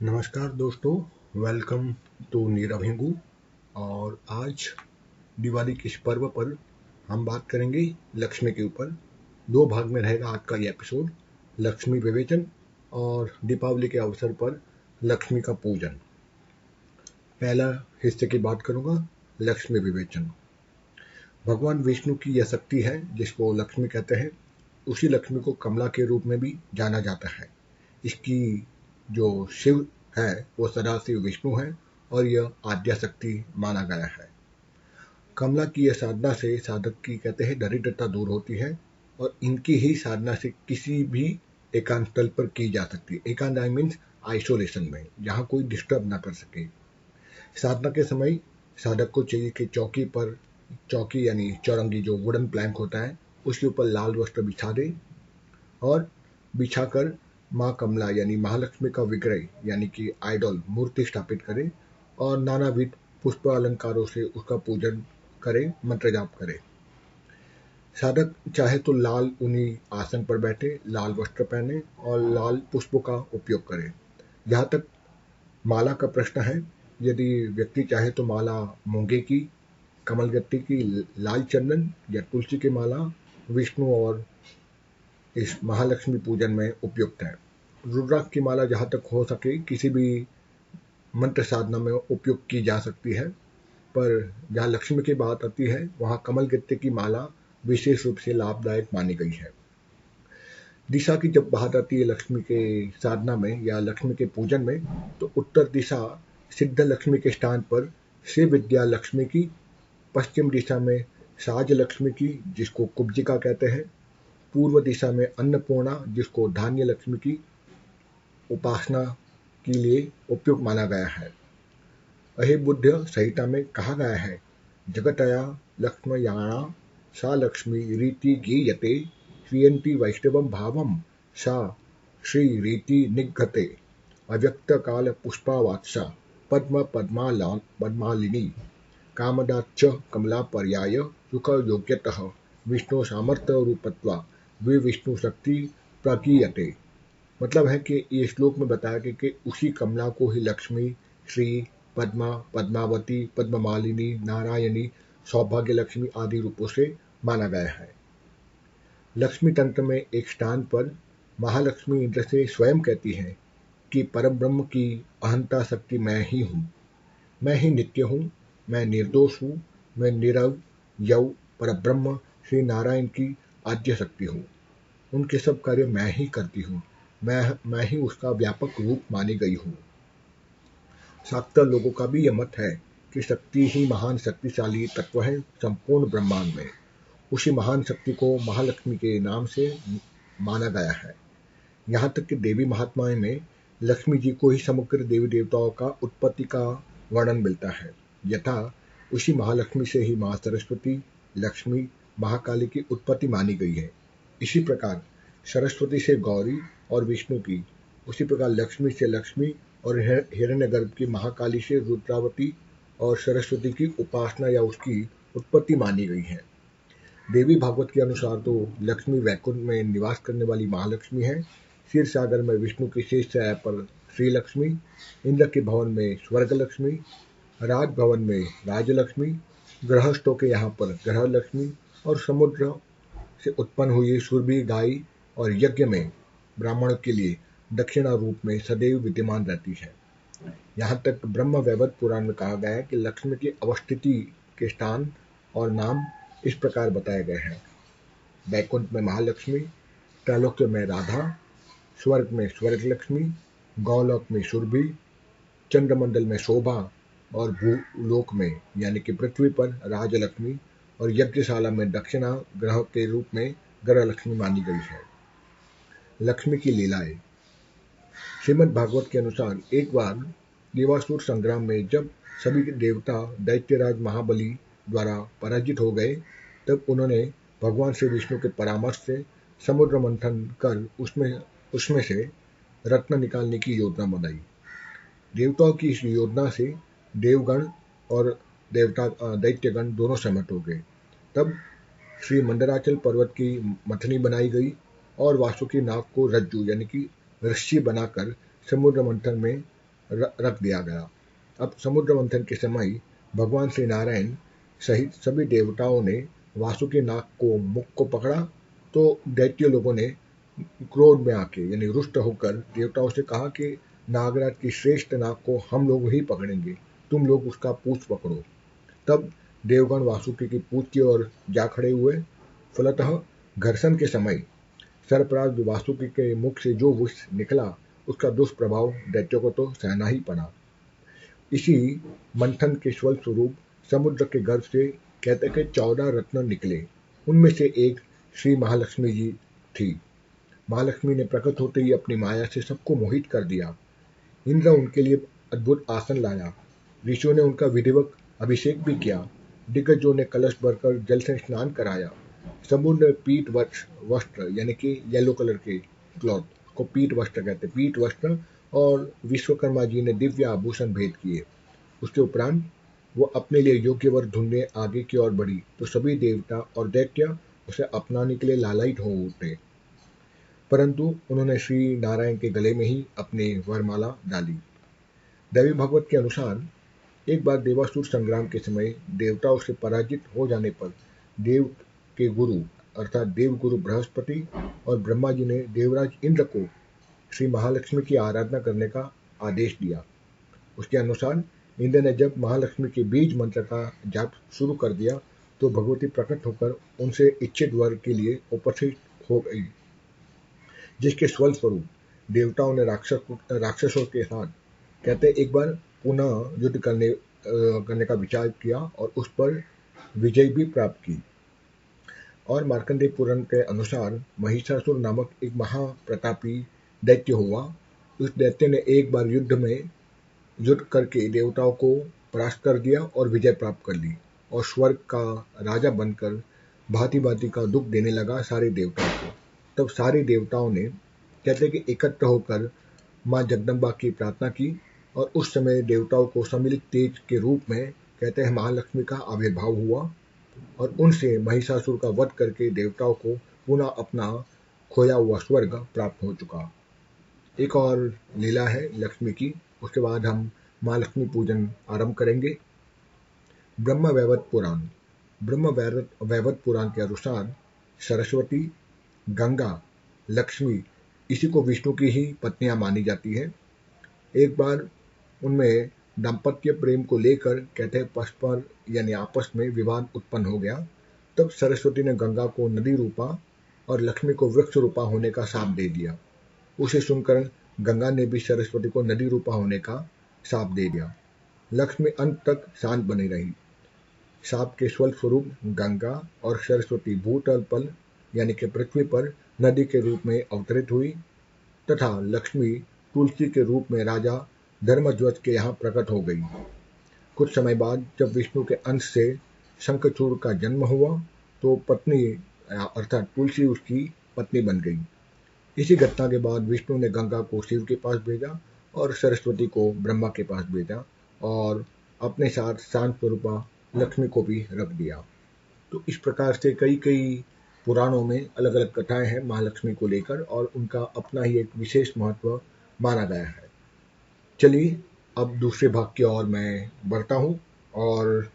नमस्कार दोस्तों, welcome to Nirav Hingoo. और आज दिवाली के इस पर्व पर हम बात करेंगे लक्ष्मी के ऊपर। दो भाग में रहेगा आज का ये एपिसोड, लक्ष्मी विवेचन और दीपावली के अवसर पर लक्ष्मी का पूजन। पहला हिस्से की बात करूंगा, लक्ष्मी विवेचन। भगवान विष्णु की यह शक्ति है जिसको लक्ष्मी कहते हैं। उसी लक्ष्मी को कमला के रूप में भी जाना जाता है। इसकी जो शिव है वो सदाशिव विष्णु है और यह आद्या शक्ति माना गया है। कमला की यह साधना से साधक की कहते हैं दरिद्रता दूर होती है और इनकी ही साधना से किसी भी एकांत स्थल पर की जा सकती है। एकांत आई मीन्स आइसोलेशन में, जहाँ कोई डिस्टर्ब ना कर सके। साधना के समय साधक को चाहिए कि चौकी यानी चौरंगी जो वुडन प्लैंक होता है उसके ऊपर लाल वस्त्र बिछा दे और बिछाकर माँ कमला यानी महालक्ष्मी का विग्रह यानी कि आइडल मूर्ति स्थापित करे और नानाविध पुष्प अलंकारों से उसका पूजन करे, मंत्र जाप करे। साधक चाहे तो लाल ऊनी आसन पर बैठे, लाल वस्त्र पहने और लाल पुष्पों का उपयोग करे। जहाँ तक माला का प्रश्न है, यदि व्यक्ति चाहे तो माला मूंगे की, कमलगट्टी की, लाल चंदन या तुलसी की माला विष्णु और इस महालक्ष्मी पूजन में उपयुक्त है। रुद्राक्ष की माला जहाँ तक हो सके किसी भी मंत्र साधना में उपयोग की जा सकती है, पर जहाँ लक्ष्मी की बात आती है वहाँ कमल गत्ते की माला विशेष रूप से लाभदायक मानी गई है। दिशा की जब बात आती है लक्ष्मी के साधना में या लक्ष्मी के पूजन में, तो उत्तर दिशा सिद्ध लक्ष्मी के स्थान पर श्री विद्या लक्ष्मी की, पश्चिम दिशा में साज लक्ष्मी की जिसको कुब्जिका कहते हैं, पूर्व दिशा में अन्नपूर्णा जिसको धान्य लक्ष्मी की उपासना के लिए उपयुक्त माना गया है। अहिबुद्ध संहिता में कहा गया है, जगतया लक्ष्मयाणा सा लक्ष्मी रीति गीयते श्रियंती वैष्णवम भावम सा श्री रीति निगते अव्यक्त काल पुष्पावात्सा पद्म पद्मालिनी कामदाच्च कमला पर्याय सुख योग्यतः विष्णु सामर्थ्य रूपत्वा विष्णु शक्ति प्रकीयते। मतलब है कि ये श्लोक में बताया गया कि उसी कमला को ही लक्ष्मी, श्री, पद्मा, पद्मावती, पद्ममालिनी, नारायणी, सौभाग्य लक्ष्मी आदि रूपों से माना गया है। लक्ष्मी तंत्र में एक स्थान पर महालक्ष्मी इंद्र से स्वयं कहती है कि परब्रह्म की अहंता शक्ति मैं ही हूँ, मैं ही नित्य हूँ, मैं निर्दोष हूँ, मैं निरव यव परब्रह्म श्री नारायण की आद्य शक्ति हूँ। उनके सब कार्य मैं ही करती हूँ, मैं ही उसका व्यापक रूप मानी गई हूँ। शाक्तर लोगों का भी यह मत है कि शक्ति ही महान शक्तिशाली तत्व है संपूर्ण ब्रह्मांड में। उसी महान शक्ति को महालक्ष्मी के नाम से माना गया है। यहाँ तक कि देवी महात्माएं में लक्ष्मी जी को ही समग्र देवी देवताओं का उत्पत्ति का वर्णन मिलता है। यथा उसी महालक्ष्मी से ही माँ सरस्वती, लक्ष्मी, महाकाली की उत्पत्ति मानी गई है। इसी प्रकार सरस्वती से गौरी और विष्णु की, उसी प्रकार लक्ष्मी से लक्ष्मी और हिरण्यगर्भ की महाकाली से रुद्रावती और सरस्वती की उपासना या उसकी उत्पत्ति मानी गई है। देवी भागवत के अनुसार तो लक्ष्मी वैकुंठ में निवास करने वाली महालक्ष्मी है, क्षीर सागर में विष्णु की शेष छाया पर श्री लक्ष्मी, इंद्र के भवन में स्वर्ग लक्ष्मी, राजभवन में राजलक्ष्मी, गृहस्थों के यहाँ पर ग्रह लक्ष्मी और समुद्र से उत्पन्न हुई सुरभि गाय और यज्ञ में ब्राह्मण के लिए दक्षिणा रूप में सदैव विद्यमान रहती है। यहाँ तक ब्रह्म वैवर्त पुराण में कहा गया है कि लक्ष्मी की अवस्थिति के स्थान और नाम इस प्रकार बताए गए हैं। वैकुंठ में महालक्ष्मी, त्रैलोक्य में राधा, स्वर्ग में स्वर्ग लक्ष्मी, गौलोक में सुरभि, चंद्रमंडल में शोभा और भूलोक में यानी कि पृथ्वी पर राजलक्ष्मी और यज्ञशाला में दक्षिणा ग्रह के रूप में ग्रह लक्ष्मी मानी गई है। लक्ष्मी की लीलाएं। श्रीमद् भागवत के अनुसार एक बार देवासुर संग्राम में जब सभी देवता दैत्यराज महाबली द्वारा पराजित हो गए, तब उन्होंने भगवान श्री विष्णु के परामर्श से समुद्र मंथन कर उसमें से रत्न निकालने की योजना बनाई। देवताओं की इस योजना से देवगण और दैत्यगण दोनों सहमत हो गए। तब श्री मंदराचल पर्वत की मथनी बनाई गई और वासुकी नाग को रज्जु यानी कि रस्सी बनाकर समुद्र मंथन में रख दिया गया। अब समुद्र मंथन के समय भगवान श्री नारायण सहित सभी देवताओं ने वासुकी नाग को मुख को पकड़ा, तो दैत्य लोगों ने क्रोध में आके यानी रुष्ट होकर देवताओं से कहा कि नागराज की श्रेष्ठ नाग को हम लोग ही पकड़ेंगे, तुम लोग उसका पूंछ पकड़ो। तब देवगण वासुकी की पूंछ की ओर जा खड़े हुए। फलतः घर्षण के समय सर्पराज वासुकी के मुख से जो विष निकला, उसका दुष्प्रभाव दैत्यों को तो सहना ही पड़ा। इसी मंथन के स्वरूप समुद्र के गर्भ से कहते कि 14 रत्न निकले। उनमें से एक श्री महालक्ष्मी जी थी। महालक्ष्मी ने प्रकट होते ही अपनी माया से सबको मोहित कर दिया। इंद्र उनके लिए अद्भुत आसन लाया। ऋषियों ने उनका विधिवत अभिषेक भी किया। दिग्गजों ने कलश भरकर जल से स्नान कराया। समुद्र पीठ वस्त्र यानी कि येलो कलर के क्लॉथ को पीठ वस्त्र कहते, पीठ वस्त्र, और विश्वकर्मा जी ने दिव्य आभूषण भेंट किए। उसके उपरांत वो अपने लिए योग्य वर ढूंढने आगे की ओर बढ़ी, तो सभी देवता और दैत्य उसे अपनाने के लिए लालायित हो उठे, परंतु उन्होंने श्री नारायण के गले में ही अपनी वरमाला डाली। दैवी भागवत के अनुसार एक बार देवासुर संग्राम के समय देवताओं से पराजित हो जाने पर देव के गुरु अर्थात देवगुरु बृहस्पति और ब्रह्मा जी ने देवराज इंद्र को श्री महालक्ष्मी की आराधना करने का आदेश दिया। उसके अनुसार इंद्र ने जब महालक्ष्मी के बीज मंत्र का जाप शुरू कर दिया, तो भगवती प्रकट होकर उनसे इच्छित वर के लिए उपस्थित हो गई, जिसके स्वरूप देवताओं ने राक्षसों के साथ कहते एक बार पुनः युद्ध करने का विचार किया और उस पर विजय भी प्राप्त की। और मार्कंडेय पुराण के अनुसार महिषासुर नामक एक महाप्रतापी दैत्य हुआ। उस दैत्य ने एक बार युद्ध करके देवताओं को परास्त कर दिया और विजय प्राप्त कर ली, और स्वर्ग का राजा बनकर भांति भांति का दुख देने लगा सारे देवताओं को। तब सारे देवताओं ने कहते कि एकत्र होकर माँ जगदम्बा की प्रार्थना की, और उस समय देवताओं को सम्मिलित तेज के रूप में कहते हैं महालक्ष्मी का आविर्भाव हुआ, और उनसे महिषासुर का वध करके देवताओं को पुनः अपना खोया हुआ स्वर्ग प्राप्त हो चुका। एक और लीला है लक्ष्मी की, उसके बाद हम महालक्ष्मी पूजन आरंभ करेंगे। ब्रह्म वैवर्त पुराण के अनुसार सरस्वती, गंगा, लक्ष्मी इसी को विष्णु की ही पत्नियां मानी जाती है। एक बार उनमें दाम्पत्य प्रेम को लेकर कहते हैं परस्पर यानी आपस में विवाद उत्पन्न हो गया। तब सरस्वती ने गंगा को नदी रूपा और लक्ष्मी को वृक्ष रूपा होने का शाप दे दिया। उसे सुनकर गंगा ने भी सरस्वती को नदी रूपा होने का शाप दे दिया। लक्ष्मी अंत तक शांत बनी रही। शाप के स्वरूप गंगा और सरस्वती भूतल पर यानी कि पृथ्वी पर नदी के रूप में अवतरित हुई, तथा लक्ष्मी तुलसी के रूप में राजा धर्मध्वज के यहाँ प्रकट हो गई। कुछ समय बाद जब विष्णु के अंश से शंखचूड़ का जन्म हुआ, तो पत्नी अर्थात तुलसी उसकी पत्नी बन गई। इसी घटना के बाद विष्णु ने गंगा को शिव के पास भेजा और सरस्वती को ब्रह्मा के पास भेजा, और अपने साथ शांत स्वरूपा लक्ष्मी को भी रख दिया। तो इस प्रकार से कई पुराणों में अलग अलग कथाएं हैं महालक्ष्मी को लेकर, और उनका अपना ही एक विशेष महत्व माना गया है। चलिए अब दूसरे भाग की ओर मैं बढ़ता हूँ और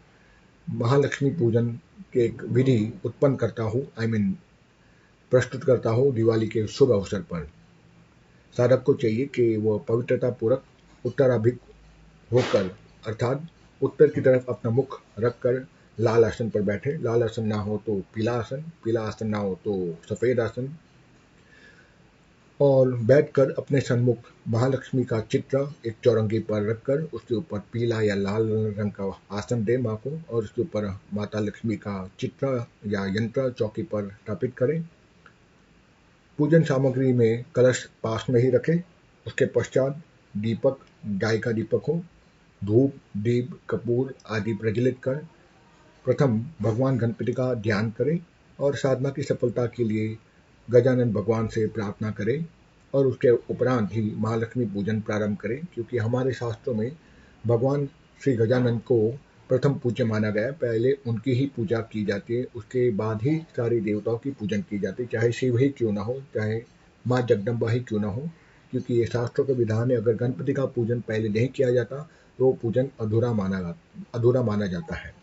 महालक्ष्मी पूजन के एक विधि उत्पन्न करता हूँ, प्रस्तुत करता हूँ दिवाली के शुभ अवसर पर। साधक को चाहिए कि वह पवित्रता पूर्वक उत्तराभिमुख होकर अर्थात उत्तर की तरफ अपना मुख रखकर लाल आसन पर बैठे। लाल आसन ना हो तो पीला आसन ना हो तो सफेद आसन, और बैठकर अपने सन्मुख महालक्ष्मी का चित्र एक चौरंगी पर रखकर उसके ऊपर पीला या लाल रंग का आसन दे माँ को, और उसके ऊपर माता लक्ष्मी का चित्र या यंत्र चौकी पर स्थापित करें। पूजन सामग्री में कलश पास में ही रखें। उसके पश्चात दीपक, गाय का दीपक हो, धूप, दीप, कपूर आदि प्रज्वलित कर प्रथम भगवान गणपति का ध्यान करें और साधना की सफलता के लिए गजानन भगवान से प्रार्थना करें, और उसके उपरांत ही महालक्ष्मी पूजन प्रारंभ करें, क्योंकि हमारे शास्त्रों में भगवान श्री गजानन को प्रथम पूज्य माना गया। पहले उनकी ही पूजा की जाती है, उसके बाद ही सारी देवताओं की पूजन की जाती है, चाहे शिव ही क्यों ना हो, चाहे माँ जगदम्बा ही क्यों ना हो। क्योंकि ये शास्त्रों के विधान है, अगर गणपति का पूजन पहले नहीं किया जाता तो पूजन अधूरा माना जाता है।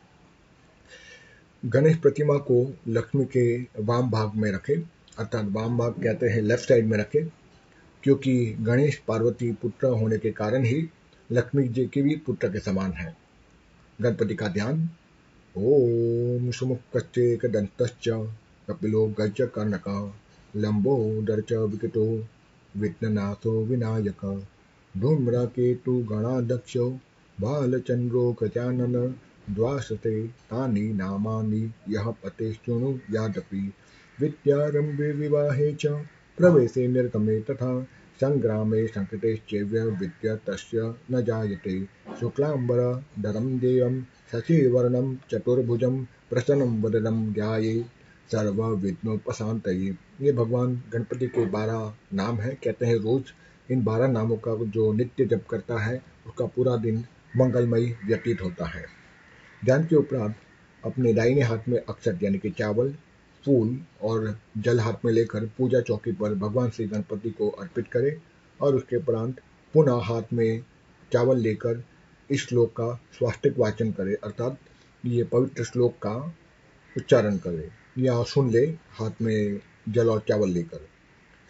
गणेश प्रतिमा को लक्ष्मी के वाम भाग में रखें, अर्थात वाम भाग कहते हैं लेफ्ट साइड में रखें, क्योंकि गणेश पार्वती पुत्र होने के कारण ही लक्ष्मी जी की भी पुत्र के समान है। गणपति का ध्यान। ओम सुमुखश्चेकदन्तश्च कपिलो गजकर्णकः लंबोदरश्च विकटो विघ्ननाथो विनायक धूम्रकेतु गणाध्यक्षो बालचन्द्रो गजानन द्वासते तानि नामानि यः पते शृणु यादपि विद्यारम्भे विवाहे च प्रवेशे निर्गमे तथा संग्रामे संकटेश्चैव विद्या तस्य न जायते शुक्लाम्बरधरं देवं शशिवर्णं चतुर्भुजं प्रसन्नं वदनं ध्यायेत् सर्वविघ्नोपशान्तये। ये भगवान गणपति के 12 नाम है। कहते हैं रोज इन 12 नामों का जो नित्य जप करता है उसका पूरा दिन मंगलमयी व्यतीत होता है। ध्यान के उपरांत अपने दाहिने हाथ में अक्षत यानी कि चावल, फूल और जल हाथ में लेकर पूजा चौकी पर भगवान श्री गणपति को अर्पित करें और उसके उपरांत पुनः हाथ में चावल लेकर इस श्लोक का स्वास्तिक वाचन करें, अर्थात ये पवित्र श्लोक का उच्चारण करें या सुन ले हाथ में जल और चावल लेकर।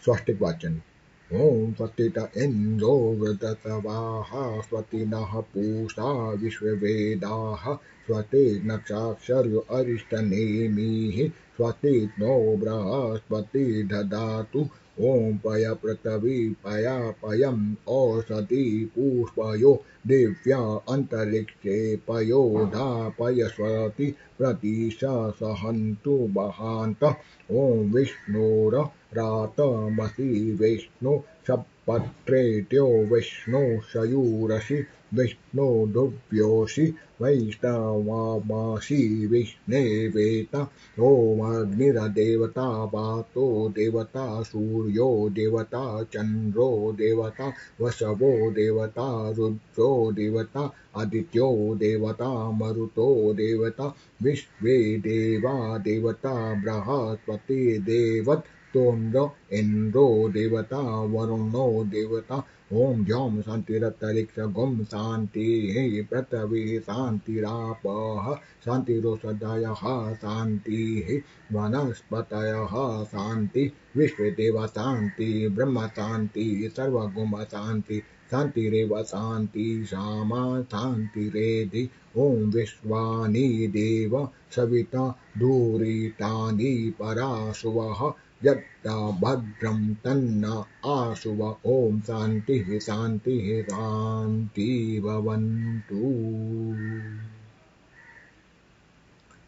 स्वास्तिक वाचन। ओम स्वस्तित इंद्रो वृद्धसवाहा स्वस्ति नः पूषा विश्ववेदाः स्वस्ति नक्षाक्षर्यो अरिष्टनेमिः स्वस्ति नो बृहस्पति ददातु। ओम पय पृथ्वी पया पयम् औषधि पुष्पयो दिव्या अंतरिक्षे पयो धापय स्वस्ति प्रतिशहन्तु वहान्त। ओम विष्णुर रातमसि विष्णु सपत्रेत्यो विष्णु शयूरसि विष्णु दुभ्योषि वैष्णवामासि विष्णेवेत। ओम अग्निर्देवता वातो देवता सूर्यो देवता चन्द्रो देवता वसवो देवता रुद्रो देवता आदित्यो देवता मरुतो देवता विश्वे देवा देवता बृहस्पति देवतोन्द्र इंद्रो देवता वरुणो देवता। ओम ज्यों शांतिरन्तरिक्ष गुम शांति पृथ्वी शांतिरापः शांतिरोषधयः शांति वनस्पतयः शांति विश्वदेवा शांति ब्रह्म शांति सर्वगुम शांति शांतिरेव शांति सामा शांतिरेधि। ओम विश्वानि देव सविता दूरितानि पराशुवः यत्ता भद्रं तन्न आशुव। ओम शांति शांति शांति भवन्तु।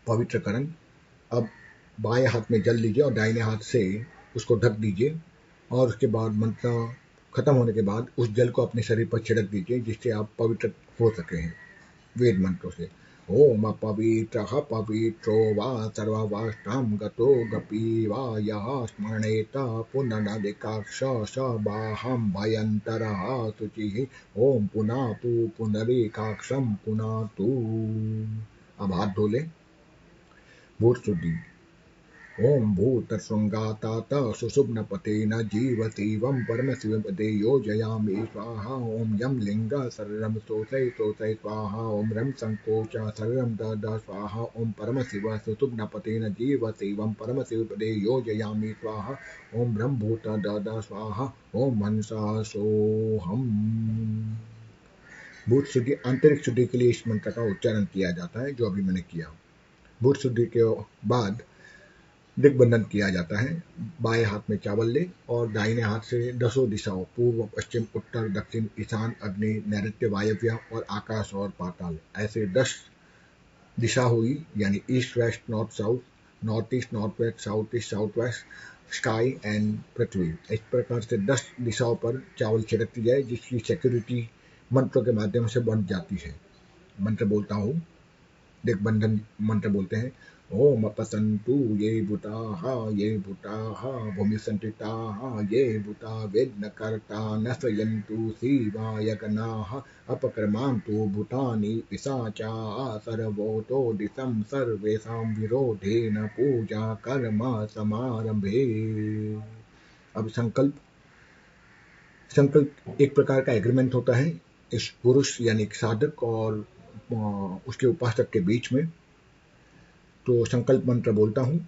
पवित्रकरण। अब बाएं हाथ में जल लीजिए और दाहिने हाथ से उसको ढक दीजिए और उसके बाद मंत्र खत्म होने के बाद उस जल को अपने शरीर पर छिड़क दीजिए, जिससे आप पवित्र हो सके हैं वेद मंत्रों से। ओम पवित्रः पवित्रो वा सर्ववाष्टां गतो गपी वा यः स्मरणेत पुनरधिकाक्ष स बाहं भयन्तरः शुचिः। ओम पुनातु पुनरेकाक्षं पुनातु। अब हाथ धो ले। भूत शुद्धि। ओम भूतशृंगातात सुषुम्नपतेन जीवतीवं परमशिवपदे योजयामि स्वाहा। ओम यम लिंग शरीरं शोषय शोषय स्वाहा। ओम रं संकोच शरीरं दद स्वाहा। ओम परमशिव सुषुम्नपतेन जीवतीवं परमशिवपदे योजयामि स्वाहा। ओम ब्रह्मभूत दद स्वाहा। ओम हंसा सोहम। भूत शुद्धि आंतरिक शुद्धि के लिए इस मंत्र का उच्चारण किया जाता है, जो अभी मैंने किया। भूत शुद्धि के बाद दिग्बंधन किया जाता है। बाएं हाथ में चावल ले और दाहिने हाथ से 10 दिशाओं पूर्व पश्चिम उत्तर दक्षिण ईशान अग्नि नैऋत्य वायव्य और आकाश और पाताल, ऐसे 10 दिशा हुई, यानी east west north south, north east north west, south east south west, sky and पृथ्वी। इस प्रकार से 10 दिशाओं पर चावल छिड़क दी जाए, जिसकी सिक्योरिटी मंत्रों के माध्यम से बन जाती है। मंत्र बोलता हूँ, दिग्बंधन मंत्र बोलते हैं। ओम अपसन्तु ये भूताः ये भूताः भूमि संस्थिताः ये भूता विघ्नकर्ता नशयन्तु शिवाय गणाः अपक्रमान्तु भूतानि पिशाचाः सर्वतो दिशं सर्वेषां विरोधेन पूजा कर्म समारंभे। अब संकल्प। संकल्प एक प्रकार का एग्रीमेंट होता है इस पुरुष यानी साधक और उसके उपासक के बीच में। तो संकल्प मंत्र बोलता हूँ।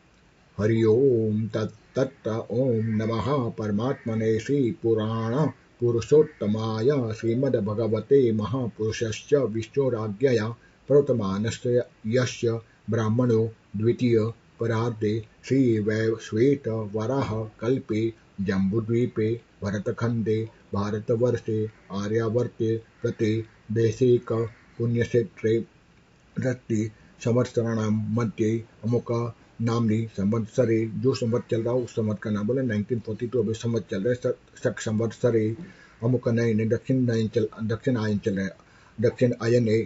हरि ओम तत्तत् ओम नमः परमात्मने श्री पुराण पुरुषोत्तमाय श्रीमद्भगवते महापुरुषस्य विष्णुराज्ञया प्रवर्तमानस्य यस्य ब्राह्मणो द्वितीय परार्धे श्रीवैश्वेत वराह कल्पे जम्बूद्वीपे भरतखंडे भारतवर्षे आर्यावर्ते प्रति देशिक पुण्यक्षेत्रे रत्ति संवत्सराणां मध्ये अमुक नामनी संवत्सरे, जो संवत चल रहा हो उस संवत का नाम बोले। 1942 अभी संवत चल रहा है। शक संवत्सरे अमुक नयने दक्षिण आयन चल रहा है। दक्षिण आयने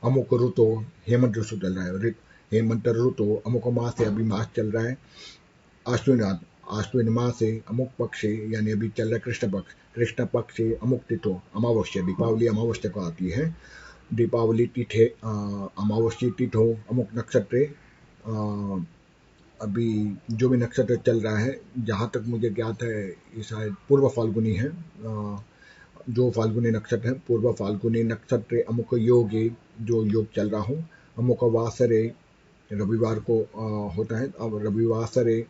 अमुक ऋतु हेमंत ऋतु चल रहा है। हेमंत ऋतु अमुक मास से अभी मास चल रहा है। आश्विन मास से अमुक पक्ष यानी अभी चल रहा है कृष्ण पक्ष। कृष्ण पक्ष से अमुक तिथो अमावस्या, दीपावली अमावस्या को आती है। दीपावली तिथे अमावस्या तिथो अमुक नक्षत्र अभी जो भी नक्षत्र चल रहा है, जहाँ तक मुझे ज्ञात है ये शायद पूर्व फाल्गुनी है। जो फाल्गुनी नक्षत्र है, पूर्व फाल्गुनी नक्षत्र अमुक योगे, जो योग चल रहा हो। अमुक वासरे रविवार को होता है। अब रविवासरे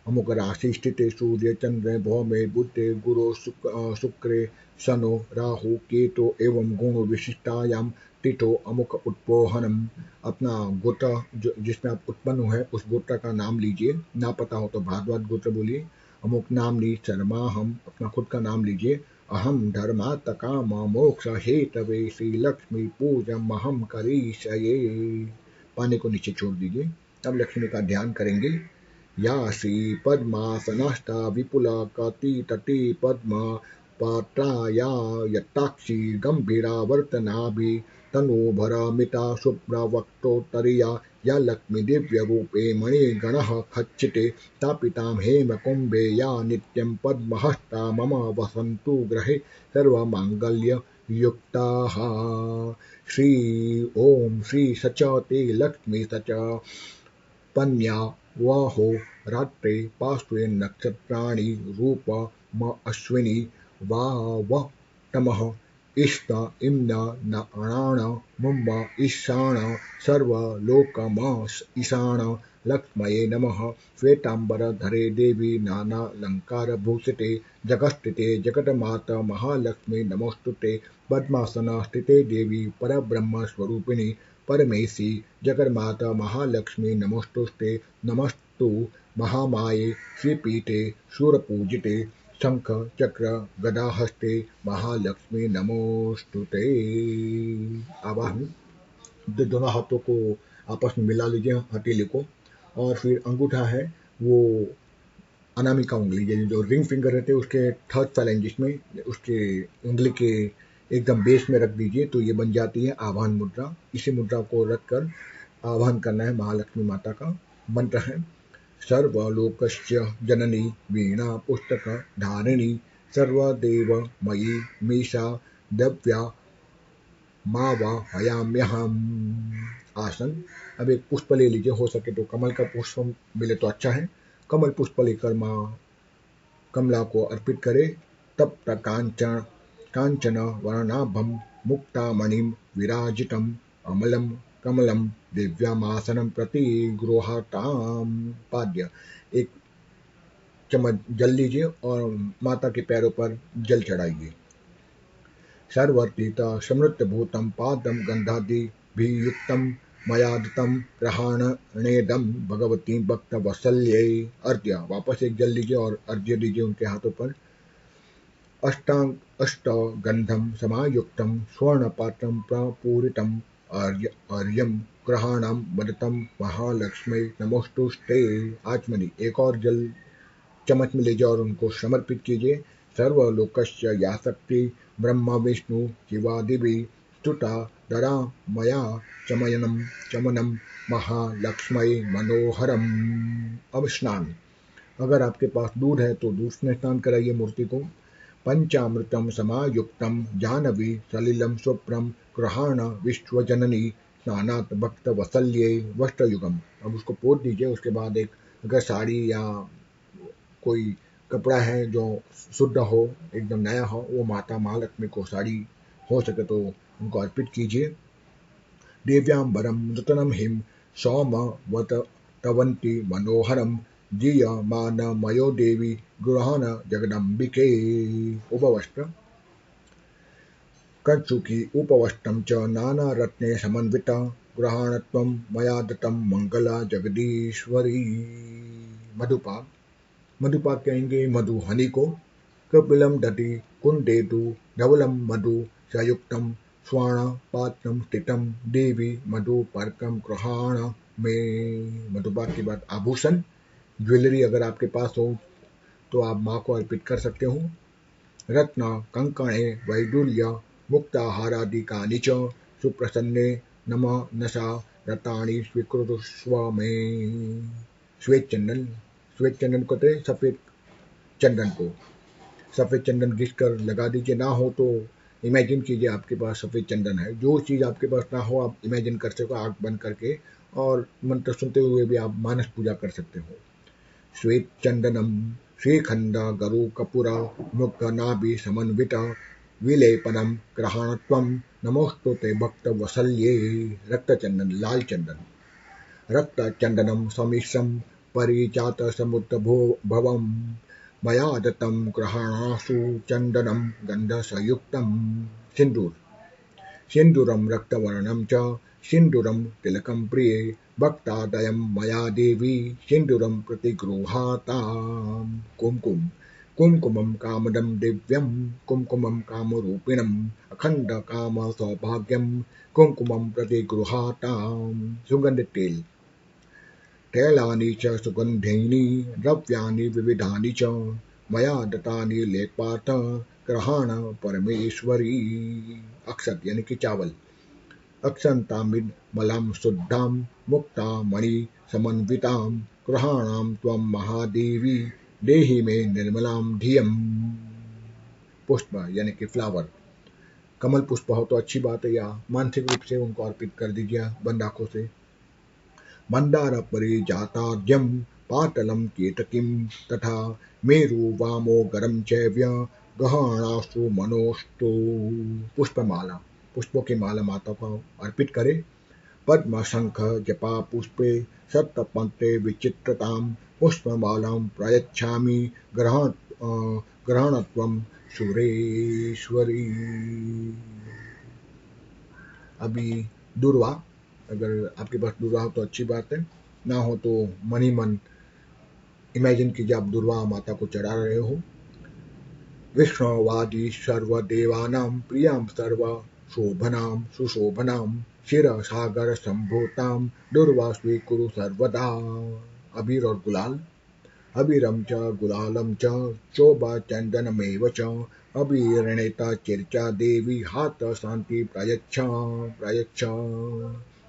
अमुक राशि स्थिते सूर्य चंद्र भौमे बुद्धे गुरु शुक्रे शनो राहु केतु एवं गुण विशिष्टायाम तिथो अमुक उत्पोहनम। अपना गोत्र जिसमें आप उत्पन्न हुए उस गोत्र का नाम लीजिए। ना पता हो तो भारद्वाज गोत्र बोलिए। अमुक नाम ली शर्मा, हम अपना खुद का नाम लीजिए। अहम धर्मात् काम मोक्ष हेतवे श्री लक्ष्मी पूजम अहम करिष्ये। पानी को नीचे छोड़ दीजिए। अब लक्ष्मी का ध्यान करेंगे। या श्री पद्मासनस्था विपुला कति तटी पद्मा पात्राया यत्ताक्षी गंभीरा वर्तनाभि तनूभरमिता शुभ्रवक्त्रोत्तरीया या लक्ष्मी दिव्य रूपे मणिगणः खच्चिते तापितां हेम कुंभे या नित्यं पद्महस्ता मम वसन्तु गृहे सर्वमांगल्य युक्ताः। श्री ओम श्री सच ते लक्ष्मी सच पन्या वाहो रात्रे पार्श्वे नक्षत्राणि रूप म अश्विनी वाव तमः इष्ट इम्न नारायण मुम्म ईशान सर्वलोकम ईशान लक्ष्मये नमः। श्वेतांबरधरे देवी नानालंकार भूषिते जगत्स्थिते जगन्माता महालक्ष्मी नमोस्तुते। पद्मासन स्थिते देवी परब्रह्म स्वरूपिणी परमेशी जगन्माता महालक्ष्मी नमोस्तुते। नमस्तु महामाये श्रीपीठे शूरपूजिते शंख चक्र गदाहस्ते महालक्ष्मी नमोस्तुते। आवाहन। दोनों हाथों को आपस में मिला लीजिए हथेली को, और फिर अंगूठा है वो अनामिका उंगली जो रिंग फिंगर रहते हैं उसके थर्ड फैलेंजिस में उसके उंगली के एकदम बेस में रख दीजिए, तो ये बन जाती है आवाहन मुद्रा। इसी मुद्रा को रख कर आवाहन करना है महालक्ष्मी माता का। मंत्र है सर्वलोकस्य जननी वीणा पुस्तक धारिणी सर्वदेव मयि मीशा दव्या मावा हयाम्यहम। आसन। अब एक पुष्प ले लीजिए, हो सके तो कमल का पुष्प मिले तो अच्छा है। कमल पुष्प लेकर माँ कमला को अर्पित करे। तब तक कांचन वर्णाभम मुक्तामणिम विराजितम अमलम कमलम दिव्यमासनम प्रति गृहताम। पाद्य। एक चम्मच जल लीजिए और माता के पैरों पर जल चढ़ाइए। सर्वर्तित समृद्ध भूतम पादम गंधादिभियुक्तम मयादतम ग्रहणेदम भगवती भक्त वत्सल्ये। अर्घ्य। वापस एक जल लीजिए और अर्घ्य दीजिए उनके हाथों पर। अष्ट गंधम समायुक्तम स्वर्ण पात्रम प्रपूरितम अर्यम ग्रहणम वदतम महालक्ष्मी नमोस्तुते। आचमनी। एक और जल चम्मच में लीजिए और उनको समर्पित कीजिए। सर्वलोकस्य या शक्ति ब्रह्म विष्णु शिवादिवि स्तुता दरा मया चमनम महालक्ष्मी मनोहरम। अब स्नान। अगर आपके पास दूध है तो दूध में स्नान कराइए मूर्ति को। पंचामृतम समायुक्तम जानवी सलिलम शुभ्रम ग्रहण विश्वजननी स्नानात् भक्त वत्सल्ये वस्त्रयुगम। अब उसको पोत दीजिए। उसके बाद एक अगर साड़ी या कोई कपड़ा है जो शुद्ध हो, एकदम नया हो, वो माता महालक्ष्मी को साड़ी हो सके तो उनको अर्पित कीजिए। दिव्यांबरम नूतनम हिम सौमवत तवंती मनोहरम दीयमान मयो देवी गृहण जगदम्बिके। उपवस्त्र कंचुकी उपवस्त्रं च नानारत्ने समन्विता गृहाणत्वं मया दत्तं मंगला जगदीश्वरी। मधुपाक मधुपाक कहेंगे मधु हनी को। कपिलम दति कुंडेतु धवलम मधु संयुक्तम स्वर्ण पात्रम स्थितम देवी मधु परकम गृहाण में। मधुपाक के बाद आभूषण ज्वेलरी अगर आपके पास हो तो आप माँ को अर्पित कर सकते हो। रत्न कंकणे वैडूर्य मुक्ताहारादिकानि च सुप्रसन्ने नम नशा रतानि स्वीकृतस्व में। श्वेत चंदन कहते हैं सफेद चंदन को। सफेद चंदन घिस कर लगा दीजिए, ना हो तो इमेजिन कीजिए आपके पास सफेद चंदन है। जो चीज़ आपके पास ना हो आप इमेजिन कर सको आँख बंद करके, और मंत्र सुनते हुए भी आप मानस पूजा कर सकते हो। श्वेत चंदनम श्रीखंड गरु कपूर मुख नाभि समन्वित विलेपनम ग्रहणत्वम नमोस्तुते भक्त वसल्ये। रक्त चंदन लाल चंदन रक्त चंदनम समिश्रम परिजात समुद्र भवम मया दत्तं ग्रहणासु चंदनम गंध संयुक्तम। सिंदूरम रक्तवर्णम च सिंदूरम तिलकम प्रिये भक्तादयं मया देवी सिंदूरम प्रतिगृहाताम्। कुमकुमं कामदं दिव्यं कुमकुमं कामरूपिणम् अखंड काम सौभाग्यं कुमकुमं प्रतिगृहाताम्। सुगंधित तेल तैलानि च सुगंधीनि द्रव्याणि विविधानि च मया दत्तानि लेपात ग्रहण परमेश्वरी। अक्षत यानी कि चावल अक्षन्तामिद मलां शुद्धां मुक्ता मणि समन्वितां ग्रहाणां त्वं महादेवी देहि में निर्मलां धियम। पुष्प यानी कि फ्लावर कमल पुष्प हो तो अच्छी बात है, या मानसिक रूप से उनको अर्पित कर दीजिए बंद आंखों से। मंदार परिजातार्घ्यं पाटलं केतकीं तथा मेरु वामो गरम चैव्य गहनासु मनोस्तु। पुष्पमाला पुष्पों की माला माता को अर्पित करें। पद्म शंख जपा पुष्पे सप्तपंक्ते विचित्रतां पुष्पमालां प्रयच्छामि ग्रहणत्वं सुरेश्वरी। अभी दुर्वा, अगर आपके पास दुर्वा हो तो अच्छी बात है, ना हो तो मन ही मन इमेजिन कीजिए आप दुर्वा माता को चढ़ा रहे हो। विष्णुवादी सर्वदेवानां प्रियां सर्व शोभनां सुशोभनां शिर सागर संभूतां दुर्वा स्वीकुरु सर्वदा। अबीर और गुलाल अबीरम च गुलालम च शोभा चंदनमेव च अबीरणेता चिर्चा देवी हाथ शांति प्रायच्छ।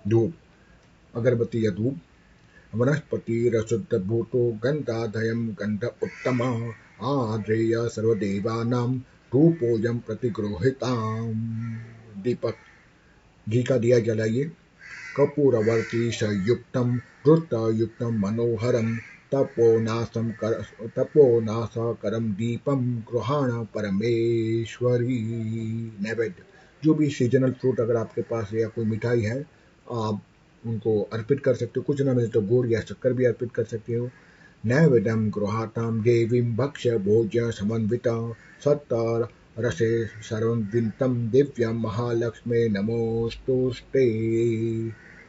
धूप अगरबत्ती या धूप वनस्पति रसुद्ध भूतो गंधाधयम गंध उत्तम आद्रेय सर्वदेवानां धूपोयम प्रतिगृहीताम्। दीपक घी का दिया जलाइए। कपूरवर्ती संयुक्तम धृतयुक्तम मनोहरम तपोनाशकरम दीपम गृहाण परमेश्वरी। नैवेद्य जो भी सीजनल फ्रूट अगर आपके पास है या कोई मिठाई है आप उनको अर्पित कर सकते हो। कुछ ना मिले तो गुड़ या शक्कर भी अर्पित कर सकते हो। नैवेद्यम गृहातां देवीं भक्ष्य भोज्य समन्विता सत्तर रसे सर्वविंतम दिव्यम महालक्ष्मी नमोस्तुते।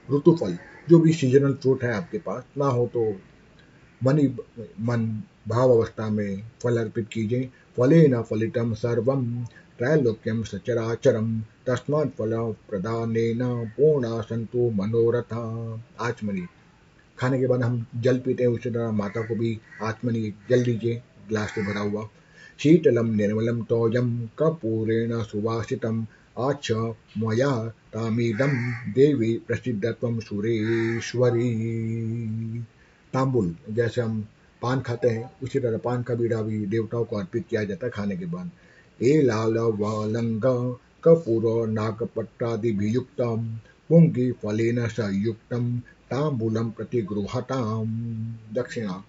ऋतुफल जो भी सीजनल फ्रूट है आपके पास, ना हो तो मन भाव अवस्था में फल अर्पित कीजिए। फलेन फलितम सर्वम त्रैलोक्यम सचराचरम तस्मात् फल प्रदानेन पूर्णा सन्तु मनोरथा। आचमनी खाने के बाद हम जल पीते हैं, उसी तरह माता को भी आचमनी जल दीजिए ग्लास से भरा हुआ। शीतलम निर्मलम तोयम कपूरेण सुवासितम आचमया तामीदम देवी प्रसिद्धत्वम सुरेश्वरी। तांबुल जैसे हम पान खाते हैं उसी तरह पान का बीड़ा भी देवताओं को अर्पित किया जाता है खाने के बाद। ए लाल वालंग कपूर नागपट्टादिभियुक्तम पुंगी फलेन संयुक्तम तांबूलम प्रतिगृहताम। दक्षिणा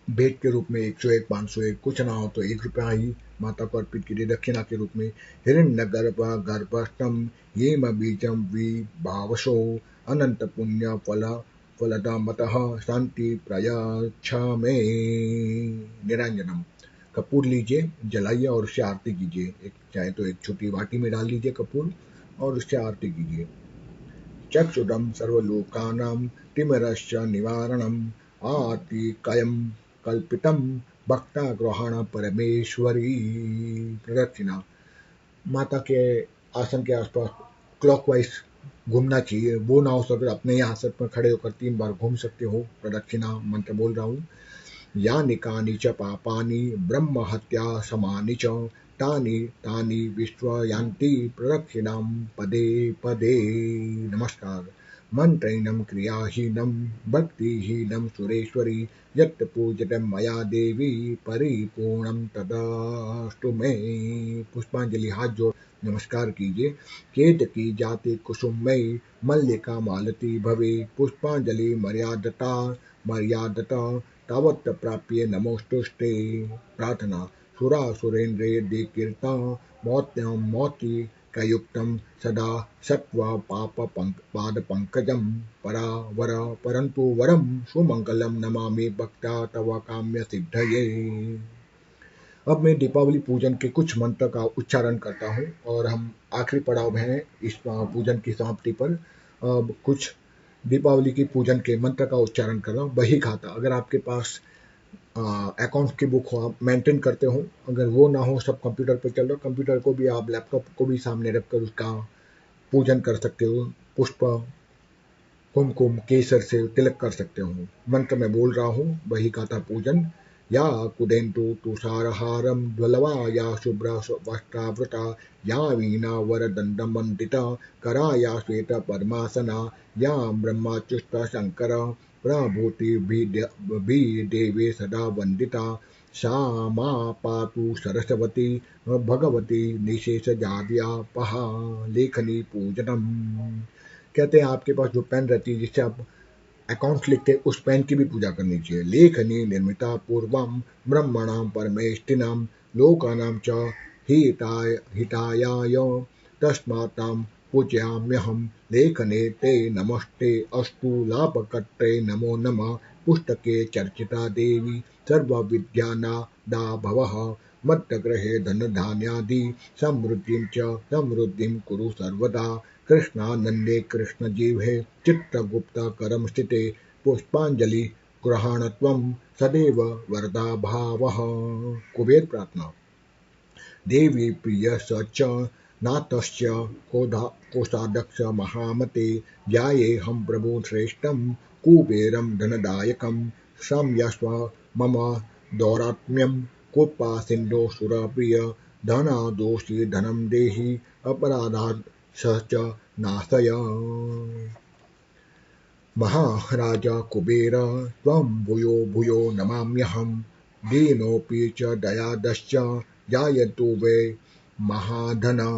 भेंट के रूप में 101, 501, कुछ ना हो तो 1 रुपया ही माता को अर्पित कीजिए दक्षिणा के रूप में। हिरण्य गर्भस्थम येम बीजम विभावशो अनंत पुण्य फलदामतः शांति प्रयच्छ मे। निरंजनम, कपूर लीजिए, जलाइए और उससे आरती कीजिए। चाहे तो एक छोटी वाटी में डाल लीजिए कपूर और उससे आरती कीजिए। चक्षुषं सर्वलोकानां तिमिरश्च निवारणम् आर्तिकयं कल्पितं भक्ताग्रहण परमेश्वरी। प्रदक्षिणा, माता के आसन के आसपास क्लॉकवाइज घूमना चाहिए। वो ना हो सके अपने ही आसन पर खड़े होकर 3 बार घूम सकते हो। प्रदक्षिणा मंत्र बोल रहा हूँ। यानि कानि च पापानि ब्रह्म हत्या समानि च तानि तानि विश्वयान्ति प्रदक्षिणां पदे पदे। नमस्कार। मंत्रहीनं क्रियाहीनं भक्तिहीनं सुरेश्वरी यत् पूजितं मया देवी परिपूर्णं तदस्तु मे। पुष्पांजलि, हाथ जोड़ नमस्कार कीजिए। केतकी जाति कुसुममयी मल्लिका मालती भवे पुष्पांजलि मर्यादता तावत् प्राप्ये नमोस्तुस्ते। प्रार्थना, सुरासुरेन्द्रे दिकीर्ता मौति कयुक्तं सदा सत्वा पाद पंकजं परावर परंतु वरम सुमंगलम नमामि भक्ता तव काम्य सिद्धये। अब मैं दीपावली पूजन के कुछ मंत्र का उच्चारण करता हूँ और हम आखिरी पड़ाव में हैं इस पूजन की समाप्ति पर। अब कुछ दीपावली की पूजन के मंत्र का उच्चारण कर रहा हूँ। बही खाता, अगर आपके पास अकाउंट्स की बुक हो, आप मेंटेन करते हो, अगर वो ना हो, सब कंप्यूटर पर चल रहा, कंप्यूटर को भी आप लैपटॉप को भी सामने रखकर उसका पूजन कर सकते हो। पुष्प कुमकुम केसर से तिलक कर सकते हो। मंत्र मैं बोल रहा हूँ। बही खाता पूजन। या कुदेन्तु तुषारहारं ज्वलवा या शुभ्र वस्त्रावृता या वीणा वरदण्डमण्डिता करा या श्वेत पद्मासना या ब्रह्माच्युत शंकर प्रभूति देवे सदा वंदिता सा मा पातु सरस्वती भगवती निशेष जाव्यापहा। लेखनी पूजनम, कहते हैं आपके पास जो पेन रहती है जिससे आप अकाउंट्स लिखते हैं उस पेन की भी पूजा करनी चाहिए। लेखनी निर्मिता पूर्वम ब्रह्मणां परमेष्टिनां लोकानां च हिताय तस्मातां पूजयाम्यहं। लेखने ते नमस्ते अस्तु लाभकर्त्रे नमो नमः। पुस्तके चर्चिता देवी सर्वविद्यानादा भवः। मध्यग्रहे धनधान्यादि समृद्धिं कुरु सर्वदा। कृष्णानन्दे कृष्णजीवे चित्रगुप्त करम स्थिते पुष्पांजलि ग्रहणत्वं सदैव वरदा भावः। कुबेर प्रार्थना, देवी प्रिय च नाथस्य कोषाध्यक्ष महामते ध्यायेऽहं प्रभु श्रेष्ठं कुबेरं धनदायकं। क्षम्यस्व मम दौरात्म्यं कोपा सिन्धो सुरप्रिय धनादोषि धनं देहि अपराधात् च नाशय। महाराजा कुबेर त्वं भूयो भूयो नमाम्यहं। दीनोऽपि च दयादश्च जायतु वे महाधना।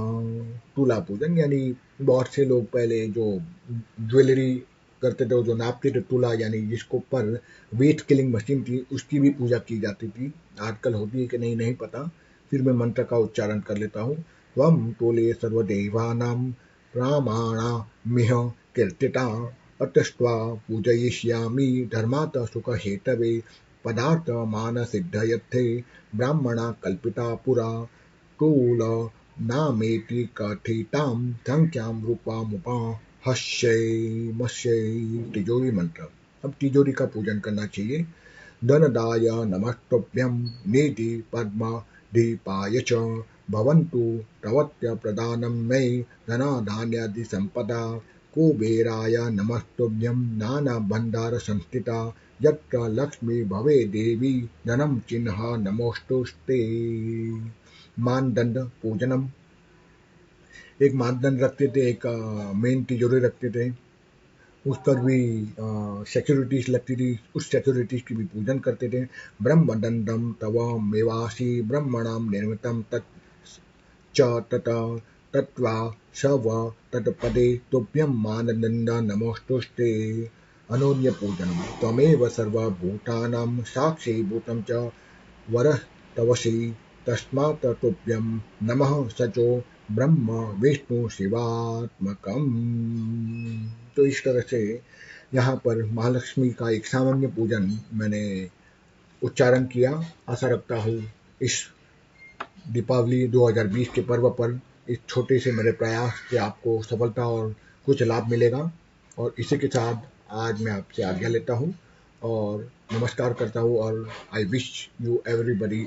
तुला पूजन, यानी बहुत से लोग पहले जो ज्वेलरी करते थे, जो नापते थे तुला, यानी जिसको पर वेट किलिंग मशीन थी उसकी भी पूजा की जाती थी। आजकल होती है कि नहीं पता। फिर मैं मंत्र का उच्चारण कर लेता हूँ। त्वं तोले सर्वदेवानां प्रामाणामिह कीर्तिता अतस्त्वा पूजयिष्यामि धर्मात् सुखहेतवे। पदार्थ मान सिद्धयत्थे ब्राह्मणा कल्पिता पुरा तूल नामेति कथितां संख्यां रूपमुपहस्यै मस्यै। तिजोरी मंत्र। अब तिजोरी का पूजन करना चाहिए। धनदाय नमस्तुभ्यं निधि पद्मदीपाय च भवन्तु तवत्य प्रदानं मे धनाधान्यादि संपदा। कुबेराय नमस्तुभ्यं नानाभण्डार संस्थिता यत्र लक्ष्मी भवे देवी धनं चिन्ह नमोस्तुस्ते। मानदंड पूजनम, एक मानदंड रखते थे, एक मेन तिजोरी रखते थे, उस पर भी सिक्योरिटीज लगती थी, उस सिक्योरिटीज की भी पूजन करते थे। ब्रह्मदंडम तव मेवासी ब्रह्मणां निर्मितं तत् तत्वा शव तत्पदे तुभ्यं मानदंड नमोस्तुस्ते। अनोन्य पूजनम त्वमेव सर्वभूतानां साक्षीभूतं च वरः तवसि तस्मात् तुभ्यं नमः सचो ब्रह्म विष्णु शिवात्मकम्। तो इस तरह से यहाँ पर महालक्ष्मी का एक सामान्य पूजन मैंने उच्चारण किया। आशा रखता हूँ इस दीपावली 2020 के पर्व पर इस छोटे से मेरे प्रयास से आपको सफलता और कुछ लाभ मिलेगा। और इसी के साथ आज मैं आपसे आज्ञा लेता हूँ और नमस्कार करता हूँ और I wish you everybody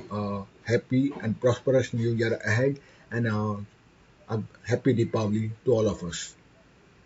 happy and prosperous new year ahead and happy Deepawali to all of us.